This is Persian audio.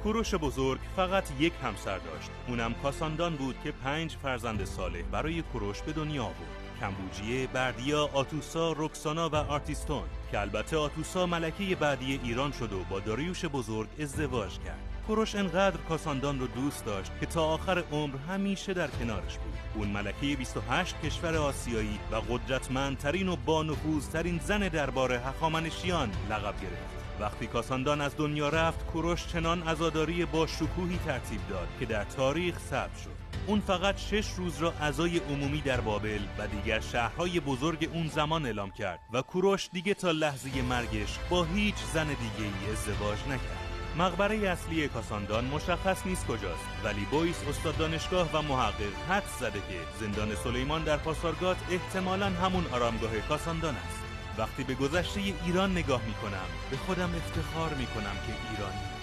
کوروش بزرگ فقط یک همسر داشت. اونم کاساندان بود که 5 فرزند صالح برای کوروش به دنیا آورد. کمبوجیه، بردیا، آتوسا، رکسانا و آرتیستون که البته آتوسا ملکه بعدی ایران شد و با داریوش بزرگ ازدواج کرد. کوروش انقدر کاساندان رو دوست داشت که تا آخر عمر همیشه در کنارش بود. اون ملکه 28 کشور آسیایی و قدرتمندترین و با نفوذترین زن دربار هخامنشیان لقب گرفت. وقتی کاساندان از دنیا رفت، کوروش چنان عزاداری با شکوهی ترتیب داد که در تاریخ ثبت شد. اون فقط 6 روز را عزای عمومی در بابل و دیگر شهرهای بزرگ اون زمان اعلام کرد و کوروش دیگه تا لحظه مرگش با هیچ زن دیگه‌ای ازدواج نکرد. مقبره اصلی کاساندان مشخص نیست کجاست، ولی بویس استاد دانشگاه و محقق حدس زده که زندان سلیمان در پاسارگاد احتمالاً همون آرامگاه کاساندان است. وقتی به گذشته ایران نگاه میکنم به خودم افتخار میکنم که ایرانی